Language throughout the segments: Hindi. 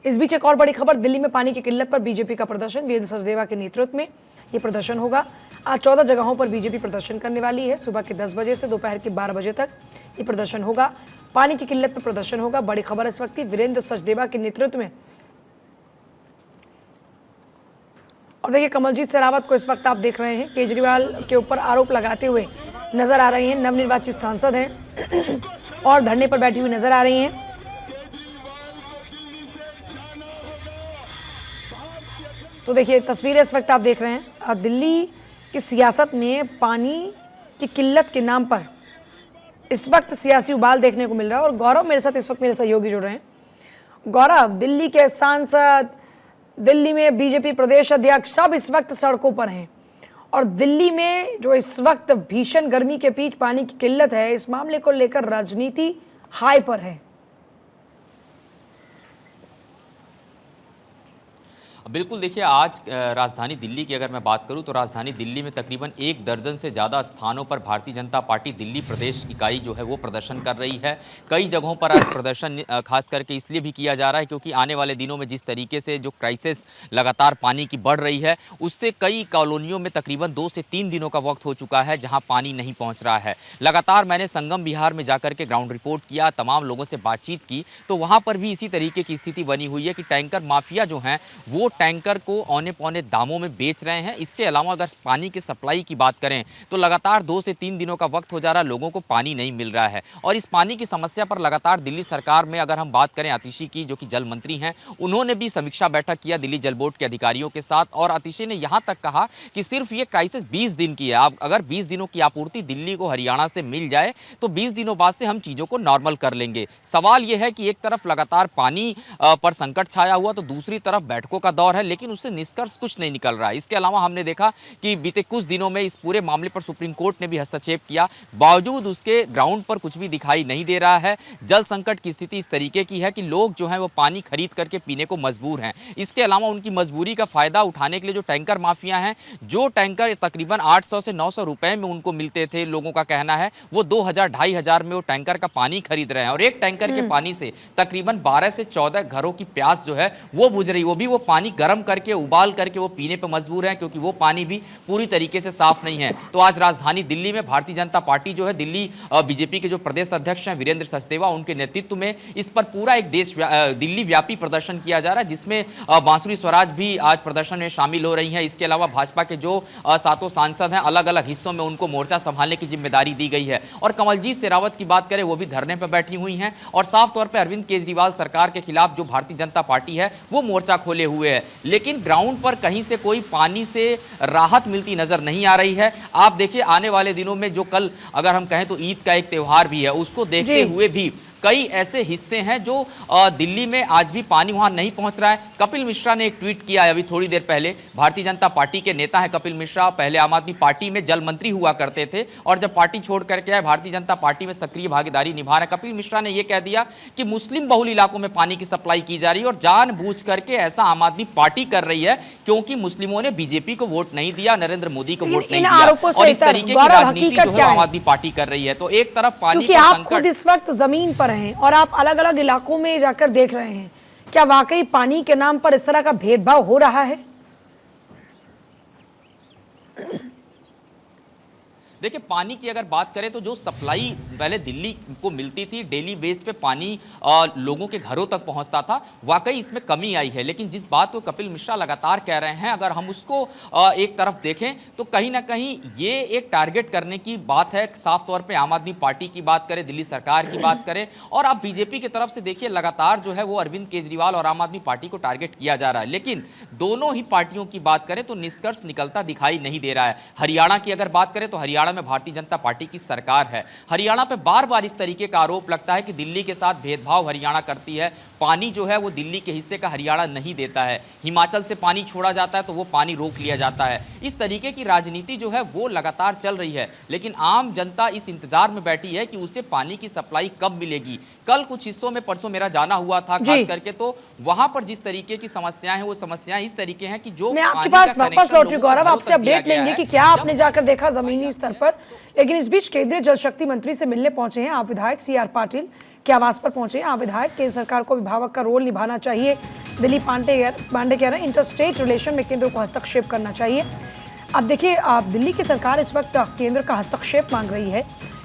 इस बीच एक और बड़ी खबर, दिल्ली में पानी की किल्लत पर बीजेपी का प्रदर्शन। वीरेंद्र सचदेवा के नेतृत्व में ये प्रदर्शन होगा। आज 14 जगहों पर बीजेपी प्रदर्शन करने वाली है। सुबह के 10 बजे से दोपहर के 12 बजे तक ये प्रदर्शन होगा। पानी की किल्लत पर प्रदर्शन होगा। बड़ी खबर इस वक्त वीरेंद्र सचदेवा के नेतृत्व में। और देखिए, कमलजीत शेरावत को इस वक्त आप देख रहे हैं केजरीवाल के ऊपर आरोप लगाते हुए नजर आ रही हैं। नवनिर्वाचित सांसद हैं और धरने पर बैठी हुई नजर आ रही हैं। तो देखिए, तस्वीरें इस वक्त आप देख रहे हैं। दिल्ली की सियासत में पानी की किल्लत के नाम पर इस वक्त सियासी उबाल देखने को मिल रहा है। और गौरव मेरे साथ इस वक्त मेरे सहयोगी जुड़ रहे हैं। गौरव, दिल्ली के सांसद, दिल्ली में बीजेपी प्रदेश अध्यक्ष सब इस वक्त सड़कों पर हैं और दिल्ली में जो इस वक्त भीषण गर्मी के बीच पानी की किल्लत है, इस मामले को लेकर राजनीति हाई पर है। बिल्कुल, देखिए आज राजधानी दिल्ली की अगर मैं बात करूं तो राजधानी दिल्ली में तकरीबन 1 दर्जन से ज़्यादा स्थानों पर भारतीय जनता पार्टी दिल्ली प्रदेश इकाई जो है वो प्रदर्शन कर रही है। कई जगहों पर आज प्रदर्शन खास करके इसलिए भी किया जा रहा है क्योंकि आने वाले दिनों में जिस तरीके से जो क्राइसिस लगातार पानी की बढ़ रही है, उससे कई कॉलोनियों में तकरीबन 2 से 3 दिनों का वक्त हो चुका है जहाँ पानी नहीं पहुँच रहा है। लगातार मैंने संगम बिहार में जाकर के ग्राउंड रिपोर्ट किया, तमाम लोगों से बातचीत की, तो वहाँ पर भी इसी तरीके की स्थिति बनी हुई है कि टैंकर माफिया जो हैं वो टैंकर को औने पौने दामों में बेच रहे हैं। इसके अलावा अगर पानी की सप्लाई की बात करें तो लगातार 2 से 3 दिनों का वक्त हो जा रहा है, लोगों को पानी नहीं मिल रहा है। और इस पानी की समस्या पर लगातार दिल्ली सरकार में अगर हम बात करें आतिशी की, जो कि जल मंत्री हैं, उन्होंने भी समीक्षा बैठक किया दिल्ली जल बोर्ड के अधिकारियों के साथ और आतिशी ने यहां तक कहा कि सिर्फ ये क्राइसिस 20 दिन की है। अब अगर 20 दिनों की आपूर्ति दिल्ली को हरियाणा से मिल जाए तो 20 दिनों बाद से हम चीजों को नॉर्मल कर लेंगे। सवाल यह है कि एक तरफ लगातार पानी पर संकट छाया हुआ तो दूसरी तरफ बैठकों का दौर है, लेकिन उससे निष्कर्ष कुछ नहीं निकल रहा है। इसके अलावा हमने देखा कि बीते कुछ दिनों में इस पूरे मामले पर सुप्रीम कोर्ट ने भी हस्तक्षेप किया, बावजूद उसके ग्राउंड पर कुछ भी दिखाई नहीं दे रहा है। जल संकट की स्थिति इस तरीके की है कि लोग जो हैं वो पानी खरीद करके पीने को मजबूर हैं। इसके अलावा उनकी मजबूरी का फायदा उठाने के लिए जो टैंकर माफिया हैं, जो टैंकर तकरीबन 800 से 900 रुपए में उनको मिलते थे, लोगों का कहना है वो 2000-2500 में वो टैंकर का पानी खरीद रहे हैं और एक टैंकर के पानी से तकरीबन 12 से 14 घरों की प्यास जो है वो बुझ रही, वो भी वो पानी गर्म करके उबाल करके वो पीने पे मजबूर हैं क्योंकि वो पानी भी पूरी तरीके से साफ नहीं है। तो आज राजधानी दिल्ली में भारतीय जनता पार्टी जो है, दिल्ली बीजेपी के जो प्रदेश अध्यक्ष हैं वीरेंद्र सचदेवा, उनके नेतृत्व में इस पर पूरा एक दिल्ली व्यापी प्रदर्शन किया जा रहा है, जिसमें बांसुरी स्वराज भी आज प्रदर्शन में शामिल हो रही हैं। इसके अलावा भाजपा के जो 7 सांसद हैं, अलग अलग हिस्सों में उनको मोर्चा संभालने की जिम्मेदारी दी गई है। और कमलजीत शेरावत की बात करें, वो भी धरने पर बैठी हुई हैं और साफ तौर पर अरविंद केजरीवाल सरकार के खिलाफ जो भारतीय जनता पार्टी है वो मोर्चा खोले हुए है। लेकिन ग्राउंड पर कहीं से कोई पानी से राहत मिलती नजर नहीं आ रही है। आप देखिए, आने वाले दिनों में जो कल अगर हम कहें तो ईद का एक त्योहार भी है, उसको देखते हुए भी कई ऐसे हिस्से हैं जो दिल्ली में आज भी पानी वहां नहीं पहुंच रहा है। कपिल मिश्रा ने एक ट्वीट किया है अभी थोड़ी देर पहले। भारतीय जनता पार्टी के नेता हैं कपिल मिश्रा, पहले आम आदमी पार्टी में जल मंत्री हुआ करते थे और जब पार्टी छोड़ करके आए भारतीय जनता पार्टी में सक्रिय भागीदारी निभा रहे। कपिल मिश्रा ने यह कह दिया कि मुस्लिम बहुल इलाकों में पानी की सप्लाई की जा रही है और जानबूझ करके ऐसा आम आदमी पार्टी कर रही है क्योंकि मुस्लिमों ने बीजेपी को वोट नहीं दिया, नरेंद्र मोदी को वोट नहीं दिया और इस तरीके की राजनीति जो है आम आदमी पार्टी कर रही है। तो एक तरफ पानी का आप खुद इस वक्त जमीन पर हैं और आप अलग अलग इलाकों में जाकर देख रहे हैं, क्या वाकई पानी के नाम पर इस तरह का भेदभाव हो रहा है? देखिए, पानी की अगर बात करें तो जो सप्लाई पहले दिल्ली को मिलती थी, डेली बेस पे पानी लोगों के घरों तक पहुंचता था, वाकई इसमें कमी आई है। लेकिन जिस बात को कपिल मिश्रा लगातार कह रहे हैं, अगर हम उसको एक तरफ देखें तो कहीं ना कहीं ये एक टारगेट करने की बात है। साफ तौर पे आम आदमी पार्टी की बात करें, दिल्ली सरकार की बात करें और आप बीजेपी की तरफ से देखिए, लगातार जो है वो अरविंद केजरीवाल और आम आदमी पार्टी को टारगेट किया जा रहा है। लेकिन दोनों ही पार्टियों की बात करें तो निष्कर्ष निकलता दिखाई नहीं दे रहा है। हरियाणा की अगर बात करें तो हरियाणा में भारतीय जनता पार्टी की सरकार है। हरियाणा पे बार बार इस तरीके का आरोप लगता है कि दिल्ली के साथ भेदभाव हरियाणा करती है, पानी जो है वो दिल्ली के हिस्से का हरियाणा नहीं देता है, हिमाचल से पानी छोड़ा जाता है तो वो पानी रोक लिया जाता है। इस तरीके की राजनीति जो है वो लगातार चल रही है। लेकिन आम जनता इस इंतजार में बैठी है कि उसे पानी की सप्लाई कब मिलेगी। कल कुछ हिस्सों में परसों मेरा जाना हुआ था खास करके, तो वहां पर जिस तरीके की समस्याएं हैं वो समस्याएं इस तरीके हैं कि जो मैं आपके पास वापस लौट रही, गौरव आपसे अपडेट लेंगे कि क्या आपने जाकर देखा जमीनी स्तर पर। लेकिन इस बीच केंद्रीय जल शक्ति मंत्री से मिलने पहुंचे हैं आप विधायक CR पाटिल। के आवास पर पहुंचे विधायक। केंद्र सरकार को अभिभावक का रोल निभाना चाहिए। दिलीप पांडे कह रहे हैं इंटर स्टेट रिलेशन में केंद्र को हस्तक्षेप करना चाहिए। अब देखिए, दिल्ली की सरकार इस वक्त केंद्र का हस्तक्षेप मांग रही है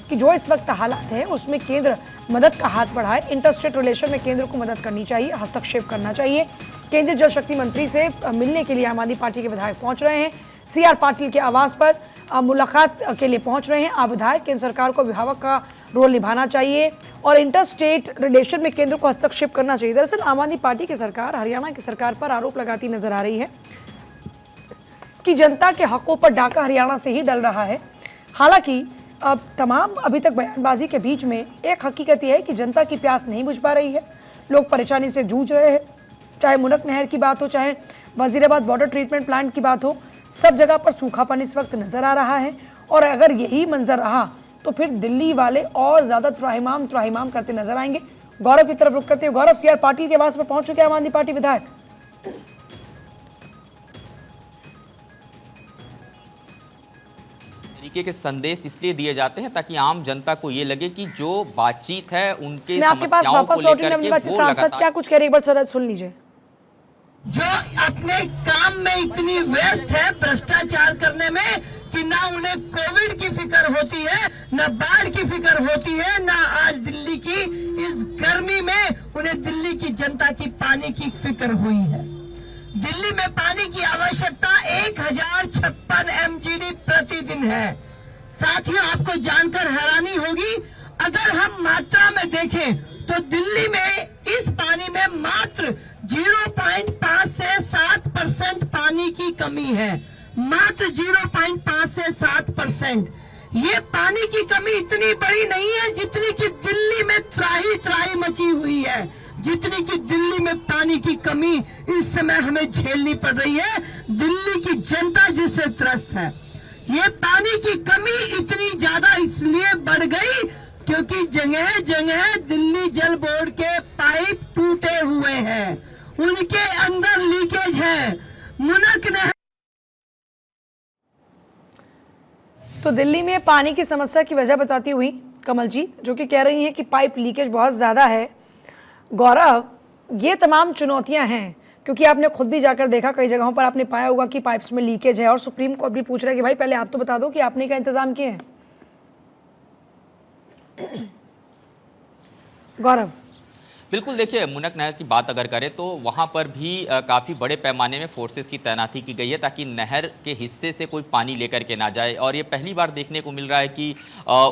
कि जो इस वक्त हालात है उसमें केंद्र मदद का हाथ बढ़ाए। इंटर स्टेट रिलेशन में केंद्र को मदद करनी चाहिए, हस्तक्षेप करना चाहिए। केंद्रीय जल शक्ति मंत्री से मिलने के लिए आम आदमी पार्टी के विधायक पहुंच रहे हैं। CR पाटिल के आवास पर मुलाकात के लिए पहुंच रहे हैं विधायक। केंद्र सरकार को अभिभावक का रोल निभाना चाहिए और इंटर स्टेट रिलेशन में केंद्र को हस्तक्षेप करना चाहिए। दरअसल आम आदमी पार्टी की सरकार हरियाणा की सरकार पर आरोप लगाती नजर आ रही है कि जनता के हकों पर डाका हरियाणा से ही डल रहा है। हालांकि अब तमाम अभी तक बयानबाजी के बीच में एक हकीकत यह है कि जनता की प्यास नहीं बुझ पा रही है। लोग परेशानी से जूझ रहे हैं, चाहे मुनक नहर की बात हो, चाहे वजीराबाद वाटर ट्रीटमेंट प्लांट की बात हो, सब जगह पर सूखापन इस वक्त नजर आ रहा है। और अगर यही मंजर रहा तो फिर दिल्ली वाले और ज्यादा त्राहिमाम करते नजर आएंगे। गौरव की तरफ रुख करते हुए, गौरव, CR पाटिल के आवास पर पहुंच चुके आम आदमी पार्टी विधायक। तरीके के संदेश इसलिए दिए जाते हैं ताकि आम जनता को ये लगे कि जो बातचीत है उनके मैं आपके पास समस्याओं को वापस लौटूंगा। लेकर के वो सांसद लगातार क्या कुछ कह रहे, एक बार सर सुन लीजिए। जो अपने काम में इतनी व्यस्त है भ्रष्टाचार करने में कि ना उन्हें कोविड की फिक्र होती है, ना बाढ़ की फिक्र होती है, ना आज दिल्ली की इस गर्मी में उन्हें दिल्ली की जनता की पानी की फिक्र हुई है। दिल्ली में पानी की आवश्यकता 1056 MGD प्रतिदिन है। साथियों, आपको जानकर हैरानी होगी, अगर हम मात्रा में देखें तो दिल्ली में इस पानी में मात्र 0.5 से 7% पानी की कमी है। मात्र 0.5 से 7%। ये पानी की कमी इतनी बड़ी नहीं है जितनी कि दिल्ली में त्राही मची हुई है, जितनी कि दिल्ली में पानी की कमी इस समय हमें झेलनी पड़ रही है। दिल्ली की जनता जिससे त्रस्त है, ये पानी की कमी इतनी ज्यादा इसलिए बढ़ गई क्योंकि जगह जगह दिल्ली जल बोर्ड के पाइप टूटे हुए हैं, उनके अंदर लीकेज है। मुनक नहर तो दिल्ली में पानी की समस्या की वजह बताती हुई कमलजीत, जो कि कह रही हैं कि पाइप लीकेज बहुत ज़्यादा है। गौरव, ये तमाम चुनौतियां हैं क्योंकि आपने खुद भी जाकर देखा, कई जगहों पर आपने पाया होगा कि पाइप्स में लीकेज है और सुप्रीम कोर्ट भी पूछ रहा है कि भाई पहले आप तो बता दो कि आपने क्या इंतजाम किए हैं। गौरव, बिल्कुल, देखिए मुनक नहर की बात अगर करें तो वहाँ पर भी काफ़ी बड़े पैमाने में फोर्सेस की तैनाती की गई है ताकि नहर के हिस्से से कोई पानी लेकर के ना जाए। और ये पहली बार देखने को मिल रहा है कि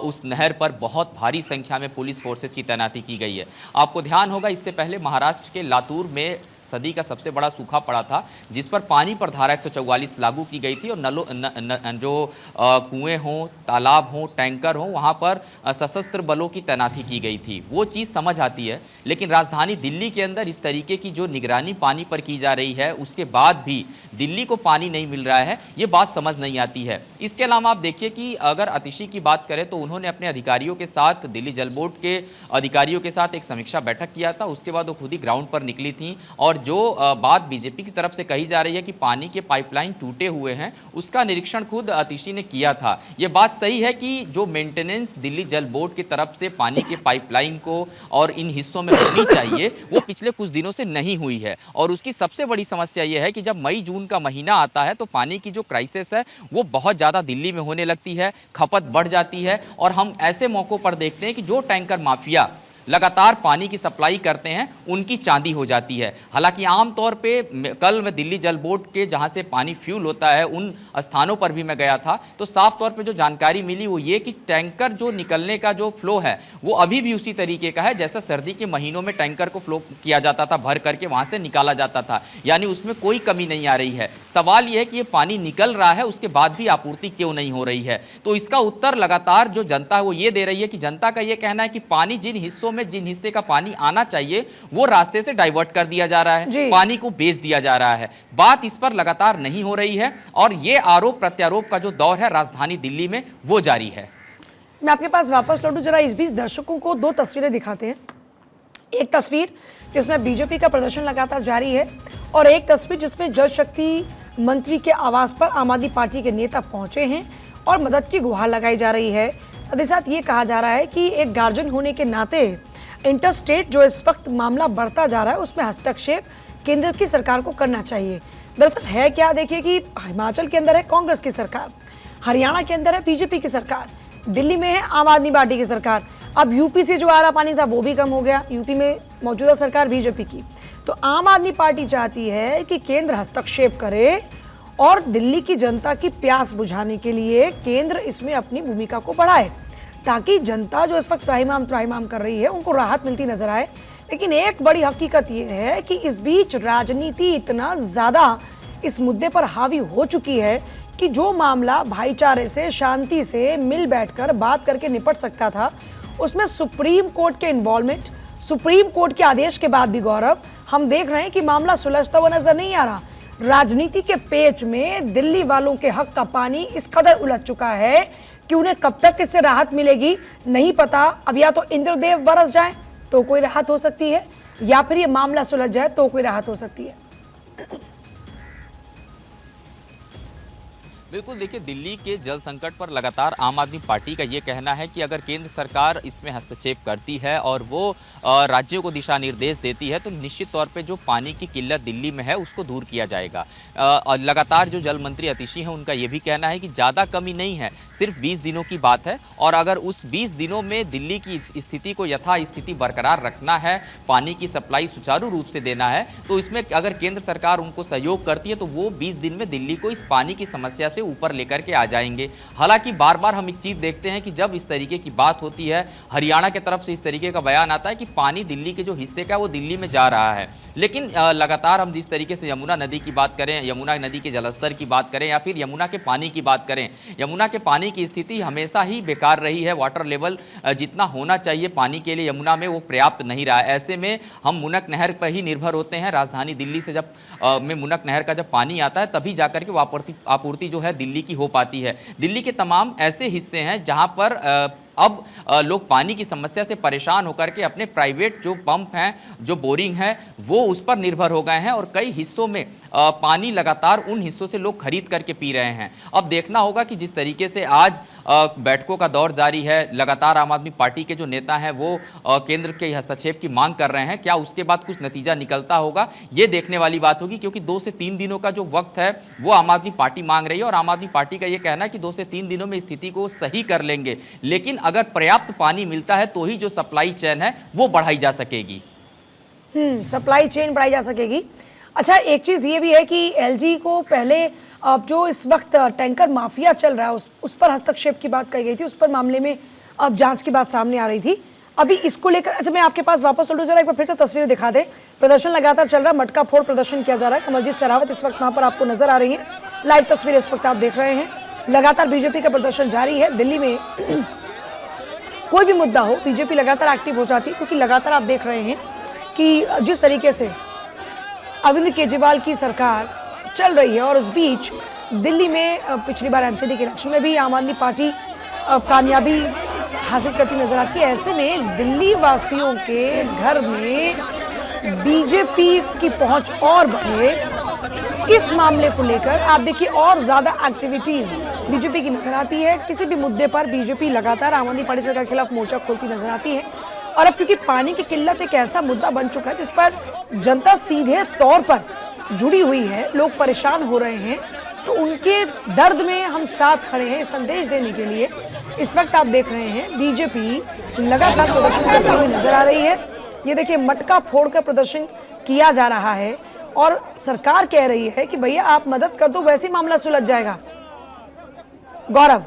उस नहर पर बहुत भारी संख्या में पुलिस फोर्सेस की तैनाती की गई है। आपको ध्यान होगा, इससे पहले महाराष्ट्र के लातूर में सदी का सबसे बड़ा सूखा पड़ा था जिस पर पानी पर धारा 144 लागू की गई थी और जो कुएं हों, तालाब हों, टैंकर हों, वहाँ पर सशस्त्र बलों की तैनाती की गई थी। वो चीज़ समझ आती है, लेकिन राजधानी दिल्ली के अंदर इस तरीके की जो निगरानी पानी पर की जा रही है उसके बाद भी दिल्ली को पानी नहीं मिल रहा है, ये बात समझ नहीं आती है। इसके अलावा आप देखिए कि अगर अतिशी की बात करें तो उन्होंने अपने अधिकारियों के साथ, दिल्ली जल बोर्ड के अधिकारियों के साथ एक समीक्षा बैठक किया था। उसके बाद वो खुद ही ग्राउंड पर निकली थी और जो बात बीजेपी की तरफ से कही जा रही है कि पानी के पाइपलाइन टूटे हुए हैं, उसका निरीक्षण खुद अतिशी ने किया था। ये बात सही है कि जो मेंटेनेंस दिल्ली जल बोर्ड की तरफ से पानी के पाइपलाइन को और इन हिस्सों में होनी चाहिए वो पिछले कुछ दिनों से नहीं हुई है। और उसकी सबसे बड़ी समस्या यह है कि जब मई जून का महीना आता है तो पानी की जो क्राइसिस है वो बहुत ज़्यादा दिल्ली में होने लगती है, खपत बढ़ जाती है और हम ऐसे मौक़ों पर देखते हैं कि जो टैंकर माफिया लगातार पानी की सप्लाई करते हैं उनकी चांदी हो जाती है। हालांकि आमतौर पे कल मैं दिल्ली जल बोर्ड के जहां से पानी फ्यूल होता है उन स्थानों पर भी मैं गया था तो साफ तौर पे जो जानकारी मिली वो ये कि टैंकर जो निकलने का जो फ्लो है वो अभी भी उसी तरीके का है जैसा सर्दी के महीनों में टैंकर को फ्लो किया जाता था, भर करके वहां से निकाला जाता था, यानी उसमें कोई कमी नहीं आ रही है। सवाल यह है कि ये पानी निकल रहा है उसके बाद भी आपूर्ति क्यों नहीं हो रही है। तो इसका उत्तर लगातार जो जनता है वो ये दे रही है कि जनता का ये कहना है कि पानी जिन हिस्सों में जिन हिस्से का पानी आना चाहिए वो रास्ते से डाइवर्ट कर दिया जा रहा है, पानी को बेच दिया जा रहा है। बात इस पर लगातार नहीं हो रही है और ये आरोप प्रत्यारोप का जो दौर है राजधानी दिल्ली में वो जारी है। मैं आपके पास वापस लौटूं, जरा इस बीच दर्शकों को दो तस्वीरें दिखाते हैं। एक तस्वीर जिसमें बीजेपी का प्रदर्शन लगातार जारी है और एक तस्वीर जिसमें जल शक्ति मंत्री के आवास पर आम आदमी पार्टी के नेता पहुंचे हैं और मदद की गुहार लगाई जा रही है। साथ ही साथ ये कहा जा रहा है कि एक गार्जियन होने के नाते इंटर स्टेट जो इस वक्त मामला बढ़ता जा रहा है उसमें हस्तक्षेप केंद्र की सरकार को करना चाहिए। दरअसल है क्या, देखिए कि हिमाचल के अंदर है कांग्रेस की सरकार, हरियाणा के अंदर है बीजेपी की सरकार, दिल्ली में है आम आदमी पार्टी की सरकार। अब यूपी से जो आ रहा पानी था वो भी कम हो गया, यूपी में मौजूदा सरकार बीजेपी की। तो आम आदमी पार्टी चाहती है कि केंद्र हस्तक्षेप करे और दिल्ली की जनता की प्यास बुझाने के लिए केंद्र इसमें अपनी भूमिका को बढ़ाए, ताकि जनता जो इस वक्त त्राहिमाम कर रही है उनको राहत मिलती नजर आए। लेकिन एक बड़ी हकीकत यह है कि इस बीच राजनीति इतना ज्यादा इस मुद्दे पर हावी हो चुकी है कि जो मामला भाईचारे से, शांति से मिल बैठकर बात करके निपट सकता था, उसमें सुप्रीम कोर्ट के इन्वॉल्वमेंट, सुप्रीम कोर्ट के आदेश के बाद भी गौरव हम देख रहे हैं कि मामला सुलझता हुआ नजर नहीं आ रहा। राजनीति के पेच में दिल्ली वालों के हक का पानी इस कदर उलझ चुका है कि उन्हें कब तक इससे राहत मिलेगी नहीं पता। अब या तो इंद्रदेव बरस जाए तो कोई राहत हो सकती है, या फिर ये मामला सुलझ जाए तो कोई राहत हो सकती है। बिल्कुल, देखिए दिल्ली के जल संकट पर लगातार आम आदमी पार्टी का ये कहना है कि अगर केंद्र सरकार इसमें हस्तक्षेप करती है और वो राज्यों को दिशा निर्देश देती है तो निश्चित तौर पे जो पानी की किल्लत दिल्ली में है उसको दूर किया जाएगा। और लगातार जो जल मंत्री अतिशी हैं उनका ये भी कहना है कि ज़्यादा कमी नहीं है, सिर्फ 20 दिनों की बात है, और अगर उस 20 दिनों में दिल्ली की स्थिति को यथास्थिति बरकरार रखना है, पानी की सप्लाई सुचारू रूप से देना है, तो इसमें अगर केंद्र सरकार उनको सहयोग करती है तो वो 20 दिन में दिल्ली को इस पानी की समस्या से ऊपर लेकर के आ जाएंगे। हालांकि बार बार हम एक चीज देखते हैं कि जब इस तरीके की बात होती है, हरियाणा की तरफ से इस तरीके का बयान आता है कि पानी दिल्ली के जो हिस्से का वो दिल्ली में जा रहा है, लेकिन लगातार हम जिस तरीके से यमुना नदी की बात करें, यमुना नदी के जलस्तर की बात करें या फिर यमुना के पानी की बात करें, यमुना के पानी की स्थिति हमेशा ही बेकार रही है। वाटर लेवल जितना होना चाहिए पानी के लिए यमुना में वो पर्याप्त नहीं रहा है। ऐसे में हम मुनक नहर पर ही निर्भर होते हैं। राजधानी दिल्ली से जब में मुनक नहर का जब पानी आता है तभी जाकर के वो आपूर्ति जो है दिल्ली की हो पाती है। दिल्ली के तमाम ऐसे हिस्से हैं जहां पर अब लोग पानी की समस्या से परेशान होकर के अपने प्राइवेट जो पंप हैं, जो बोरिंग हैं, वो उस पर निर्भर हो गए हैं और कई हिस्सों में पानी लगातार उन हिस्सों से लोग खरीद करके पी रहे हैं। अब देखना होगा कि जिस तरीके से आज बैठकों का दौर जारी है, लगातार आम आदमी पार्टी के जो नेता हैं वो केंद्र के हस्तक्षेप की मांग कर रहे हैं, क्या उसके बाद कुछ नतीजा निकलता होगा, ये देखने वाली बात होगी। क्योंकि 2 से 3 दिनों का जो वक्त है वो आम आदमी पार्टी मांग रही है और आम आदमी पार्टी का ये कहना है कि 2 से 3 दिनों में स्थिति को सही कर लेंगे, लेकिन अगर पर्याप्त पानी मिलता है तो ही जो सप्लाई चेन है वो बढ़ाई जा सकेगी। सप्लाई चेन बढ़ाई जा सकेगी। अच्छा, एक चीज ये भी है कि एलजी को पहले अब जो इस वक्त टैंकर माफिया चल रहा है उस पर हस्तक्षेप की बात कही गई थी, उस पर मामले में अब जांच की बात सामने आ रही थी। अभी इसको लेकर अच्छा मैं आपके पास वापस लौटूं, जरा एक बार फिर से तस्वीरें दिखा दे। प्रदर्शन लगातार चल रहा है, मटका फोड़ प्रदर्शन किया जा रहा है। कमलजीत शेरावत इस वक्त वहां पर आपको नजर आ रही है, लाइव तस्वीरें इस वक्त आप देख रहे हैं। लगातार बीजेपी का प्रदर्शन जारी है। दिल्ली में कोई भी मुद्दा हो बीजेपी लगातार एक्टिव हो जाती है, क्योंकि लगातार आप देख रहे हैं कि जिस तरीके से अरविंद केजरीवाल की सरकार चल रही है और उस बीच दिल्ली में पिछली बार एमसीडी के इलेक्शन में भी आम आदमी पार्टी कामयाबी हासिल करती नजर आती है। ऐसे में दिल्ली वासियों के घर में बीजेपी की पहुंच और बढ़े, इस मामले को लेकर आप देखिए और ज्यादा एक्टिविटीज बीजेपी की नजर आती है। किसी भी मुद्दे पर बीजेपी लगातार आम आदमी पार्टी सरकार के खिलाफ मोर्चा खोलती नजर आती है। और अब क्योंकि पानी की किल्लत एक ऐसा मुद्दा बन चुका है जिस पर जनता सीधे तौर पर जुड़ी हुई है, लोग परेशान हो रहे हैं, तो उनके दर्द में हम साथ खड़े हैं संदेश देने के लिए। इस वक्त आप देख रहे हैं बीजेपी लगातार प्रदर्शन करती हुई नजर आ रही है। ये देखिए मटका फोड़कर प्रदर्शन किया जा रहा है और सरकार कह रही है कि भैया आप मदद कर दो, वैसे ही मामला सुलझ जाएगा। गौरव,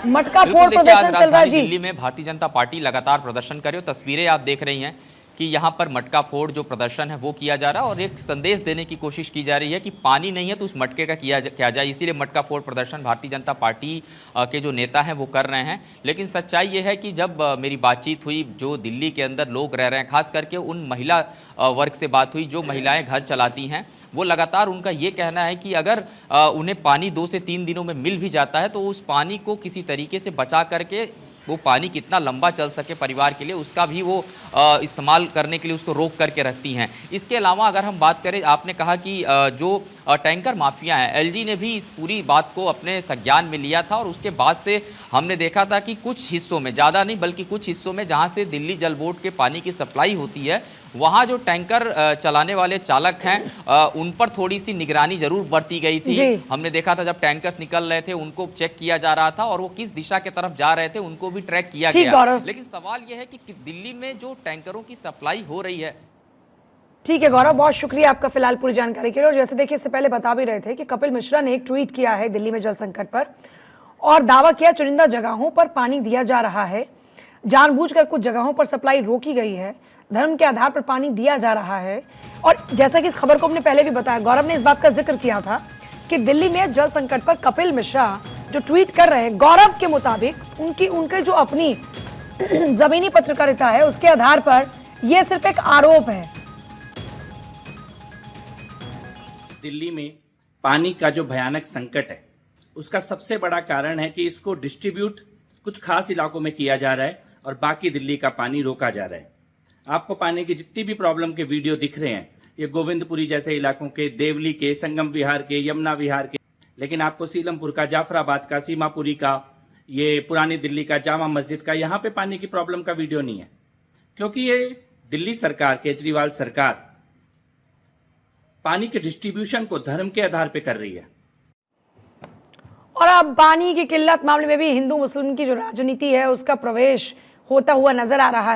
मटका फोड़ प्रदर्शन चल रहा है जी। दिल्ली में भारतीय जनता पार्टी लगातार प्रदर्शन कर रही है। तस्वीरें आप देख रही हैं कि यहाँ पर मटका फोड़ जो प्रदर्शन है वो किया जा रहा है और एक संदेश देने की कोशिश की जा रही है कि पानी नहीं है तो उस मटके का किया जाए। इसीलिए मटका फोड़ प्रदर्शन भारतीय जनता पार्टी के जो नेता हैं वो कर रहे हैं। लेकिन सच्चाई ये है कि जब मेरी बातचीत हुई, जो दिल्ली के अंदर लोग रह रहे हैं, खास करके उन महिला वर्ग से बात हुई जो महिलाएं घर चलाती हैं, वो लगातार उनका ये कहना है कि अगर उन्हें पानी 2 से 3 दिनों में मिल भी जाता है तो उस पानी को किसी तरीके से बचा करके वो पानी कितना लंबा चल सके परिवार के लिए, उसका भी वो इस्तेमाल करने के लिए उसको रोक करके रखती हैं। इसके अलावा अगर हम बात करें, आपने कहा कि जो टैंकर माफिया हैं, एलजी ने भी इस पूरी बात को अपने संज्ञान में लिया था और उसके बाद से हमने देखा था कि कुछ हिस्सों में, ज़्यादा नहीं बल्कि कुछ हिस्सों में जहां से दिल्ली जल बोर्ड के पानी की सप्लाई होती है, वहां जो टैंकर चलाने वाले चालक हैं उन पर थोड़ी सी निगरानी जरूर बरती गई थी। हमने देखा था जब टैंकर्स निकल रहे थे उनको चेक किया जा रहा था और वो किस दिशा की तरफ जा रहे थे उनको भी ट्रैक किया गया। लेकिन सवाल यह है कि दिल्ली में जो टैंकरों की सप्लाई हो रही है। ठीक है गौरव, बहुत शुक्रिया आपका फिलहाल पूरी जानकारी के लिए। और जैसे देखिए, इससे पहले बता भी रहे थे कि कपिल मिश्रा ने एक ट्वीट किया है दिल्ली में जल संकट पर और दावा किया चुनिंदा जगहों पर पानी दिया जा रहा है, जानबूझकर कुछ जगहों पर सप्लाई रोकी गई है, धर्म के आधार पर पानी दिया जा रहा है। और जैसा कि इस खबर को हमने पहले भी बताया, गौरव ने इस बात का जिक्र किया था कि दिल्ली में जल संकट पर कपिल मिश्रा जो ट्वीट कर रहे हैं, गौरव के मुताबिक उनके जो अपनी जमीनी पत्रकारिता है उसके आधार पर यह सिर्फ एक आरोप है। दिल्ली में पानी का जो भयानक संकट है उसका सबसे बड़ा कारण है कि इसको डिस्ट्रीब्यूट कुछ खास इलाकों में किया जा रहा है और बाकी दिल्ली का पानी रोका जा रहा है। आपको पानी की जितनी भी प्रॉब्लम के वीडियो दिख रहे हैं, ये गोविंदपुरी जैसे इलाकों के, देवली के, संगम विहार के, यमुना विहार के, लेकिन आपको सीलमपुर का, जाफराबाद का, सीमापुरी का, ये पुरानी दिल्ली का, जामा मस्जिद का, यहाँ पे पानी की प्रॉब्लम का वीडियो नहीं है, क्योंकि ये दिल्ली सरकार, केजरीवाल सरकार पानी के डिस्ट्रीब्यूशन को धर्म के आधार पे कर रही है। और अब पानी की किल्लत मामले में भी हिंदू मुस्लिम की जो राजनीति है उसका प्रवेश होता हुआ नजर आ रहा है।